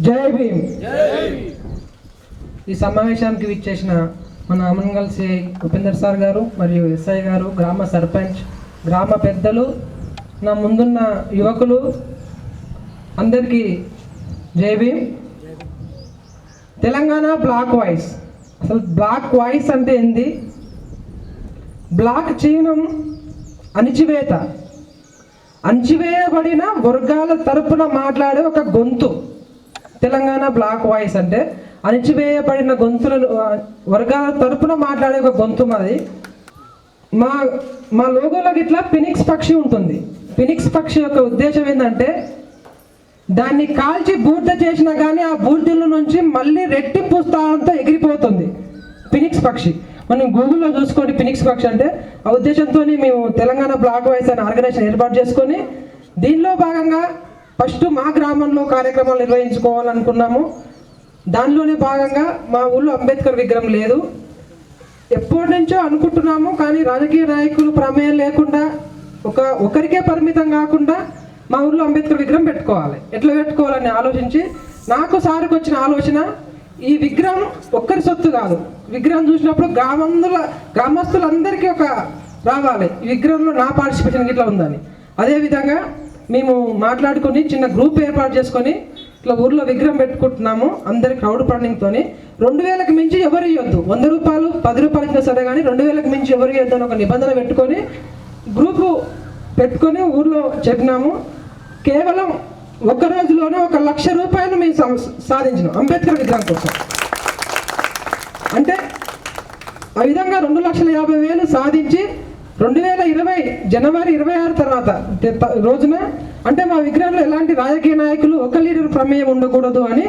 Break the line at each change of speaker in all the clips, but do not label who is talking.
జై భీమ్. ఈ సమావేశానికి విచ్చేసిన మన అమన్గల్ సిఐ ఉపేందర్ సార్ గారు మరియు ఎస్ఐ గారు, గ్రామ సర్పంచ్, గ్రామ పెద్దలు, నా ముందున్న యువకులు అందరికీ జై భీమ్. Telangana black voice. అసలు బ్లాక్ వాయిస్ అంటే ఏంది? బ్లాక్ చిహ్నం అణిచివేత, అణిచివేయబడిన వర్గాల తరపున మాట్లాడే ఒక గొంతు. తెలంగాణ బ్లాక్ వాయిస్ అంటే అణిచివేయబడిన గొంతులను వర్గాల తరపున మాట్లాడే ఒక గొంతు మాది. మా లోగోలో ఇట్లా ఫినిక్స్ పక్షి ఉంటుంది. ఫినిక్స్ పక్షి యొక్క ఉద్దేశం ఏంటంటే దాన్ని కాల్చి బూడిద చేసినా కానీ ఆ బూడిదల నుంచి మళ్ళీ రెట్టింపు స్థానంతో ఎగిరిపోతుంది ఫినిక్స్ పక్షి. మనం గూగుల్లో చూసుకోండి ఫినిక్స్ పక్షి అంటే. ఆ ఉద్దేశంతో మేము తెలంగాణ బ్లాక్ వాయిస్ అనే ఆర్గనైజేషన్ ఏర్పాటు చేసుకొని దీనిలో భాగంగా ఫస్ట్ మా గ్రామంలో కార్యక్రమాలు నిర్వహించుకోవాలనుకున్నాము. దానిలోనే భాగంగా మా ఊళ్ళో అంబేద్కర్ విగ్రహం లేదు, ఎప్పటి నుంచో అనుకుంటున్నాము. కానీ రాజకీయ నాయకులు ప్రమేయం లేకుండా ఒకరికే పరిమితం కాకుండా మా ఊళ్ళో అంబేద్కర్ విగ్రహం పెట్టుకోవాలి. ఎట్లా పెట్టుకోవాలని ఆలోచించి నాకు సార్కి వచ్చిన ఆలోచన, ఈ విగ్రహం ఒక్కరి సొత్తు కాదు. విగ్రహం చూసినప్పుడు గ్రామస్తులందరికీ రావాలి, ఈ విగ్రహంలో నా పార్టిసిపేషన్ ఇట్లా ఉందని. అదేవిధంగా మేము మాట్లాడుకొని చిన్న గ్రూప్ ఏర్పాటు చేసుకొని ఇట్లా ఊర్లో విగ్రహం పెట్టుకుంటున్నాము. అందరి క్రౌడ్ ఫండింగ్తో 2000కి మించి ఎవరు ఇవ్వద్దు, 100 రూపాయలు 10 రూపాయలు ఇచ్చినా సరే కానీ 2000కి మించి ఎవరు ఇవ్వద్దు అని ఒక నిబంధన పెట్టుకొని గ్రూపు పెట్టుకొని ఊర్లో చెప్పినాము. కేవలం ఒక రోజులోనే 1,00,000 రూపాయలు మేము సాధించినాం అంబేద్కర్ విగ్రహం కోసం. అంటే ఆ విధంగా 2,50,000 సాధించి 2020 జనవరి 26 తర్వాత రోజున, అంటే మా విగ్రహంలో ఎలాంటి రాజకీయ నాయకులు ఒక లీడర్ ప్రమేయం ఉండకూడదు అని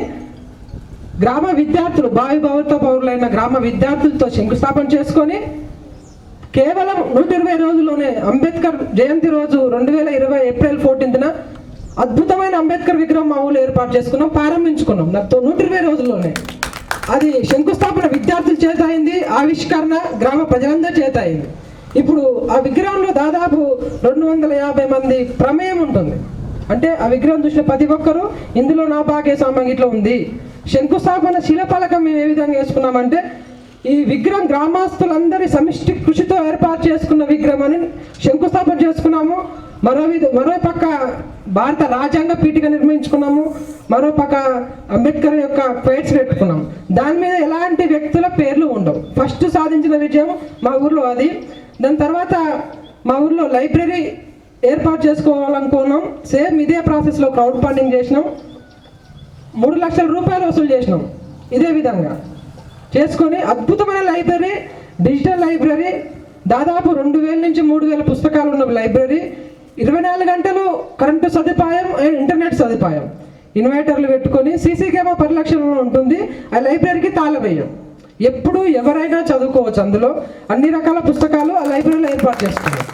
గ్రామ విద్యార్థులు, భావి భవిష్యత్ పౌరులైన గ్రామ విద్యార్థులతో శంకుస్థాపన చేసుకొని కేవలం 120 రోజుల్లోనే అంబేద్కర్ జయంతి రోజు 2020 ఏప్రిల్ 14న అద్భుతమైన అంబేద్కర్ విగ్రహం మా ఊళ్ళో ఏర్పాటు చేసుకున్నాం, ప్రారంభించుకున్నాం. నాతో 120 రోజుల్లోనే అది శంకుస్థాపన విద్యార్థుల చేత అయింది, ఆవిష్కరణ గ్రామ ప్రజలందరి చేత అయింది. ఇప్పుడు ఆ విగ్రహంలో దాదాపు 250 మంది ప్రమేయం ఉంటుంది. అంటే ఆ విగ్రహం చూసిన ప్రతి ఒక్కరూ ఇందులో నా భాగస్వామ్యం ఇట్లా ఉంది. శంకుస్థాపన శిలపలకం మేము ఏ విధంగా వేసుకున్నామంటే ఈ విగ్రహం గ్రామస్తులందరి సమిష్టి కృషితో ఏర్పాటు చేసుకున్న విగ్రహం అని శంకుస్థాపన చేసుకున్నాము. మరో పక్క భారత రాజ్యాంగ పీఠిక నిర్మించుకున్నాము, మరో పక్క అంబేద్కర్ యొక్క క్వైట్స్ పెట్టుకున్నాము. దాని మీద ఎలాంటి వ్యక్తుల పేర్లు ఉండవు. ఫస్ట్ సాధించిన విజయం మా ఊర్లో అది. దాని తర్వాత మా ఊర్లో లైబ్రరీ ఏర్పాటు చేసుకోవాలనుకున్నాం. సేమ్ ఇదే ప్రాసెస్లో క్రౌడ్ ఫండింగ్ చేసినాం, 3 లక్షల రూపాయలు వసూలు చేసినాం. ఇదే విధంగా చేసుకొని అద్భుతమైన లైబ్రరీ, డిజిటల్ లైబ్రరీ, దాదాపు 2000 నుంచి 3000 పుస్తకాలు ఉన్న లైబ్రరీ, 24 గంటలు కరెంటు సదుపాయం, ఇంటర్నెట్ సదుపాయం, ఇన్వర్టర్లు పెట్టుకొని సీసీ కెమెరా పరిరక్షణలో ఉంటుంది. ఆ లైబ్రరీకి తాళం వేయం, ఎప్పుడు ఎవరైనా చదువుకోవచ్చు. అందులో అన్ని రకాల పుస్తకాలు ఆ లైబ్రరీలో ఏర్పాటు చేస్తున్నాం.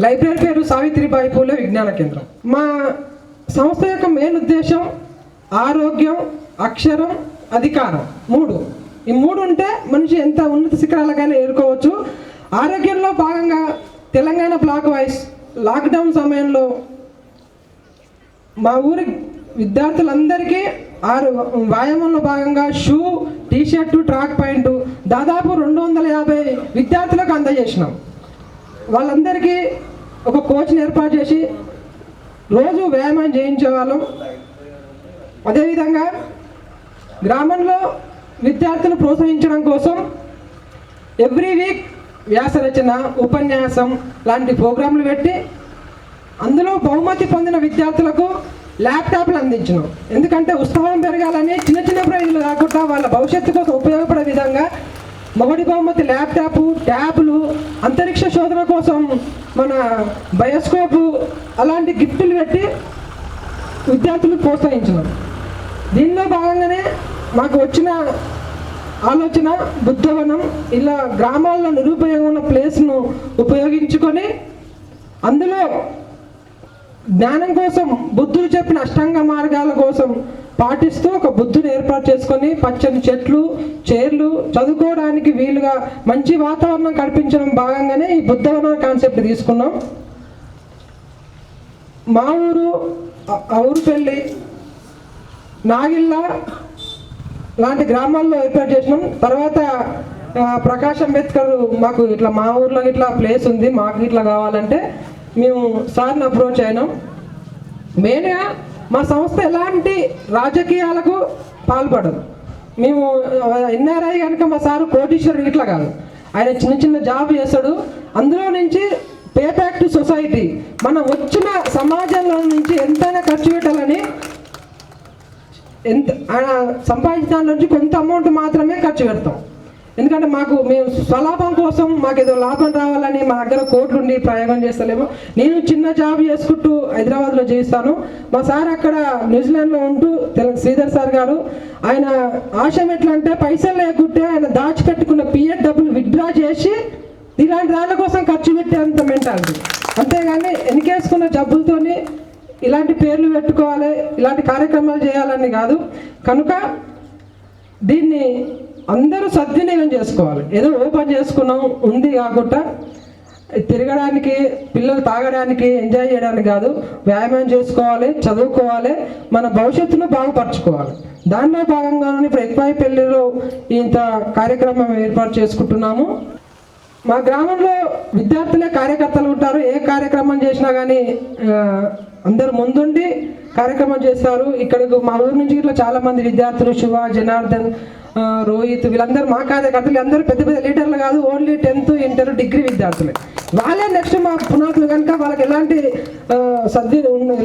లైబ్రరీ పేరు సావిత్రిబాయి పూలే విజ్ఞాన కేంద్రం. మా సంస్థ యొక్క మెయిన్ ఉద్దేశం ఆరోగ్యం, అక్షరం, అధికారం, 3. ఈ 3 ఉంటే మనిషి ఎంత ఉన్నత శిఖరాలకైనా ఏరుకోవచ్చు. ఆరోగ్యంలో భాగంగా తెలంగాణ బ్లాక్ వాయిస్ లాక్డౌన్ సమయంలో మా ఊరి విద్యార్థులందరికీ వ్యాయామంలో భాగంగా షూ, టీషర్టు, ట్రాక్ పాయింట్ దాదాపు 250 విద్యార్థులకు అందజేసినాం. వాళ్ళందరికీ ఒక కోచ్ని ఏర్పాటు చేసి రోజు వ్యాయామం చేయించేవాళ్ళం. అదేవిధంగా గ్రామంలో విద్యార్థులు ప్రోత్సహించడం కోసం ఎవ్రీ వీక్ వ్యాసరచన, ఉపన్యాసం లాంటి ప్రోగ్రాంలు పెట్టి అందులో బహుమతి పొందిన విద్యార్థులకు ల్యాప్టాప్లు అందించినాం. ఎందుకంటే ఉత్సాహం పెరగాలని, చిన్న ప్రైజులు కాకుండా వాళ్ళ భవిష్యత్తు కోసం ఉపయోగపడే విధంగా మొదటి బహుమతి ల్యాప్టాప్, ట్యాబ్లు, అంతరిక్ష శోధన కోసం మన బయోస్కోపు అలాంటి గిఫ్టులు పెట్టి విద్యార్థులు ప్రోత్సహించినాం. దీనిలో భాగంగానే మాకు వచ్చిన ఆలోచన బుద్ధవనం, ఇలా గ్రామాల్లో నిరుపయోగం ఉన్న ప్లేస్ను ఉపయోగించుకొని అందులో జ్ఞానం కోసం బుద్ధుడు చెప్పిన అష్టాంగ మార్గాల కోసం పాటిస్తూ ఒక బుద్ధుని ఏర్పాటు చేసుకొని పచ్చని చెట్లు, చైర్లు, చదువుకోవడానికి వీలుగా మంచి వాతావరణం కల్పించడం భాగంగానే ఈ బుద్ధవనం కాన్సెప్ట్ తీసుకున్నాం. మా ఊరు, ఆ ఊరు పెళ్ళి నాగిళ్ళ లాంటి గ్రామాల్లో ఏర్పాటు చేసినాం. తర్వాత ప్రకాష్ అంబేద్కర్ మాకు ఇట్లా మా ఊర్లో ఇట్లా ప్లేస్ ఉంది, మాకు ఇట్లా కావాలంటే మేము సార్ని అప్రోచ్ అయినాం. మెయిన్గా మా సంస్థ ఎలాంటి రాజకీయాలకు పాల్పడదు. మేము ఎన్ఆర్ఐ కనుక మా సారు కోటీశ్వరుడు ఇట్లా కాదు, ఆయన చిన్న చిన్న జాబ్ చేస్తాడు. అందులో నుంచి పే బ్యాక్ టు సొసైటీ, మనం వచ్చిన సమాజంలో నుంచి ఎంతైనా ఖర్చు పెట్టాలని ఆయన సంపాదించిన నుంచి కొంత అమౌంట్ మాత్రమే ఖర్చు పెడతాం. ఎందుకంటే మేము స్వలాభం కోసం మాకు ఏదో లాభం రావాలని మా దగ్గర కోట్లుండి ప్రయోగం చేస్తలేము. నేను చిన్న జాబ్ చేసుకుంటూ హైదరాబాద్లో చేస్తాను. మా సార్ అక్కడ న్యూజిలాండ్లో ఉంటూ శ్రీధర్ సార్ గారు, ఆయన ఆశయం ఎట్లా అంటే పైసలు లేకుంటే ఆయన దాచిపెట్టుకున్న పిఎఫ్ డబ్బులు విత్డ్రా చేసి ఇలాంటి దాని కోసం ఖర్చు పెట్టేంత మెంటాలిటీ. అంతేగాని ఎన్నికేసుకున్న జబ్బులతోని ఇలాంటి పేర్లు పెట్టుకోవాలి, ఇలాంటి కార్యక్రమాలు చేయాలని కాదు. కనుక దీన్ని అందరూ సద్వినియోగం చేసుకోవాలి. ఏదో ఓపెన్ చేసుకున్నాం ఉంది కాకుండా తిరగడానికి, పిల్లలు తాగడానికి, ఎంజాయ్ చేయడానికి కాదు, వ్యాయామం చేసుకోవాలి, చదువుకోవాలి, మన భవిష్యత్తును బాగుపరచుకోవాలి. దానిలో భాగంగానే ఇప్పుడు ఎక్కువ పెళ్లిలో ఇంత కార్యక్రమం ఏర్పాటు చేసుకుంటున్నాము. మా గ్రామంలో విద్యార్థులే కార్యకర్తలు ఉంటారు. ఏ కార్యక్రమం చేసినా కానీ అందరూ ముందుండి కార్యక్రమం చేస్తారు. ఇక్కడికి మా ఊరు నుంచి ఇట్లా చాలామంది విద్యార్థులు, శివ, జనార్దన్, రోహిత్, వీళ్ళందరూ మా కార్యకర్తలు. అందరూ పెద్ద పెద్ద లీడర్లు కాదు, ఓన్లీ 10th, ఇంటర్, డిగ్రీ విద్యార్థులే. వాళ్ళే నెక్స్ట్ మా పునాదులు కనుక వాళ్ళకి ఎలాంటి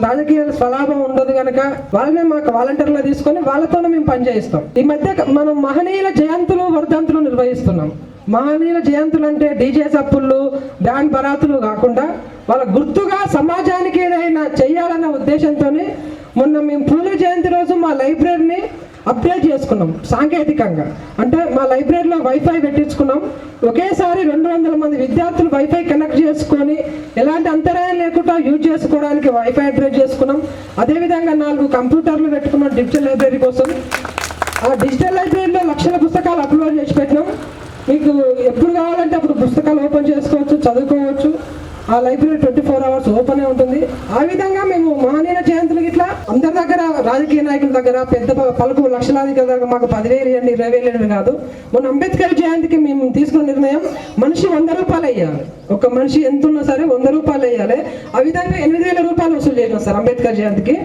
రాజకీయ స్వలాభం ఉండదు కనుక వాళ్ళనే మాకు వాలంటీర్లు తీసుకొని వాళ్ళతోనే మేము పనిచేయిస్తాం. ఈ మధ్య మనం మహనీయుల జయంతులు, వర్ధంతులు నిర్వహిస్తున్నాం. మహనీయుల జయంతులు అంటే డీజే సప్పుళ్ళు, బ్యాండ్ బరాతులు కాకుండా వాళ్ళ గుర్తుగా సమాజానికి ఏదైనా చెయ్యాలన్న ఉద్దేశంతో మొన్న మేము పూలే జయంతి రోజు మా లైబ్రరీని అప్డేట్ చేసుకున్నాం సాంకేతికంగా. అంటే మా లైబ్రరీలో వైఫై పెట్టించుకున్నాం. ఒకేసారి 200 మంది విద్యార్థులు వైఫై కనెక్ట్ చేసుకొని ఎలాంటి అంతరాయం లేకుండా యూజ్ చేసుకోవడానికి వైఫై అప్డేట్ చేసుకున్నాం. అదేవిధంగా 4 కంప్యూటర్లు పెట్టుకున్నాం డిజిటల్ లైబ్రరీ కోసం. ఆ డిజిటల్ లైబ్రరీలో లక్షల పుస్తకాలు అప్లోడ్ చేసి పెట్టినాం. మీకు ఎప్పుడు కావాలంటే అప్పుడు పుస్తకాలు ఓపెన్ చేసుకోవచ్చు, చదువుకోవచ్చు. ఆ లైబ్రరీ 24 hours ఓపెనే ఉంటుంది. ఆ విధంగా మేము మహనీయుల జయంతులకి ఇట్లా అందరి దగ్గర, రాజకీయ నాయకుల దగ్గర పెద్ద పలుకు లక్షలాది దగ్గర మాకు 10,000 ఇవ్వండి, 20,000 కాదు. మొన్న అంబేద్కర్ జయంతికి మేము తీసుకున్న నిర్ణయం మనిషి 100 రూపాయలు వేయాలి. ఒక మనిషి ఎంత ఉన్నా సరే 100 రూపాయలు వేయాలి. ఆ విధంగా 8,000 రూపాయలు వసూలు చేసినాం సార్ అంబేద్కర్ జయంతికి.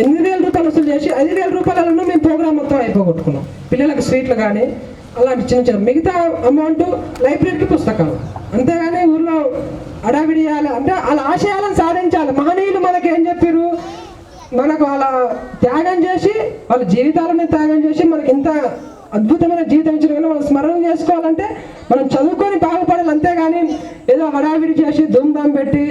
8,000 రూపాయలు వసూలు చేసి 5,000 రూపాయలను మేము ప్రోగ్రామ్ మొత్తం అయిపోగొట్టుకున్నాం. పిల్లలకు స్వీట్లు కానీ అలాంటి చిన్న చిన్న, మిగతా అమౌంట్ లైబ్రరీకి పుస్తకాలు. అంతేగాని ఊళ్ళో అడావిడి చేయాలి అంటే వాళ్ళ ఆశయాలను సాధించాలి. మహనీయులు మనకి ఏం చెప్పారు, మనకు వాళ్ళ త్యాగం చేసి, వాళ్ళ జీవితాలను త్యాగం చేసి మనకి ఇంత అద్భుతమైన జీవితం ఇచ్చిన కానీ మనం స్మరణ చేసుకోవాలంటే మనం చదువుకొని బాగుపడాలి. అంతేగాని ఏదో హడావిడి చేసి ధూమ్ధాం పెట్టి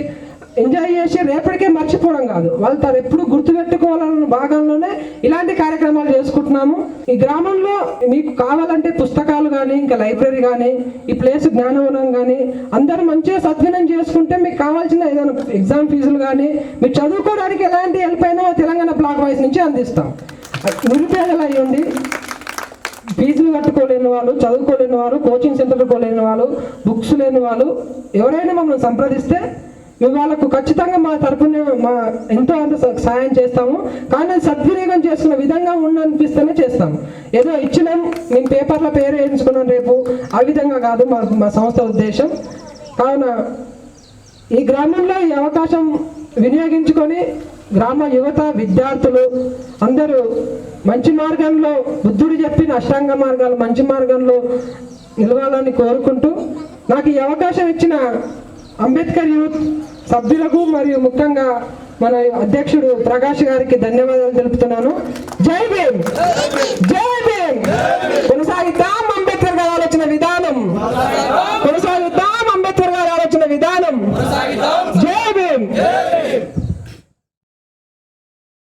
ఎంజాయ్ చేసి రేపటికే మర్చిపోవడం కాదు. వాళ్ళు తను ఎప్పుడు గుర్తుపెట్టుకోవాలన్న భాగంలోనే ఇలాంటి కార్యక్రమాలు చేసుకుంటున్నాము. ఈ గ్రామంలో మీకు కావాలంటే పుస్తకాలు కానీ, ఇంకా లైబ్రరీ కానీ, ఈ ప్లేస్ జ్ఞానవనం కానీ అందరూ మంచిగా సద్వినియోగం చేసుకుంటే మీకు కావాల్సిన ఏదైనా ఎగ్జామ్ ఫీజులు కానీ, మీరు చదువుకోవడానికి ఎలాంటి హెల్ప్ అయినా తెలంగాణ బ్లాక్ వైస్ నుంచి అందిస్తాం. నిరుపేదలు అయ్యండి, ఫీజులు కట్టుకోలేని వాళ్ళు, చదువుకోలేని వాళ్ళు, కోచింగ్ సెంటర్లు పోలేని వాళ్ళు, బుక్స్ లేని వాళ్ళు ఎవరైనా మమ్మల్ని సంప్రదిస్తే మేము వాళ్ళకు ఖచ్చితంగా మా తరపున ఎంతో అంత సాయం చేస్తాము. కానీ సద్వినియోగం చేసుకున్న విధంగా ఉండనిపిస్తేనే చేస్తాము. ఏదో ఇచ్చినాం, నేను పేపర్లో పేరు వేయించుకున్నాను రేపు, ఆ విధంగా కాదు మా సంస్థ ఉద్దేశం. కావున ఈ గ్రామంలో ఈ అవకాశం వినియోగించుకొని గ్రామ యువత, విద్యార్థులు అందరూ మంచి మార్గంలో, బుద్ధుడు చెప్పిన అష్టాంగ మార్గాలు మంచి మార్గంలో నిలవాలని కోరుకుంటూ, నాకు ఈ అవకాశం ఇచ్చిన అంబేద్కర్ యూత్ సభ్యులకు మరియు ముఖ్యంగా మన అధ్యక్షుడు ప్రకాష్ గారికి ధన్యవాదాలు తెలుపుతున్నాను. జై భీమ్, జై భీమ్. కొనసాగిద్దాం అంబేద్కర్ గారు ఆలోచన విధానం.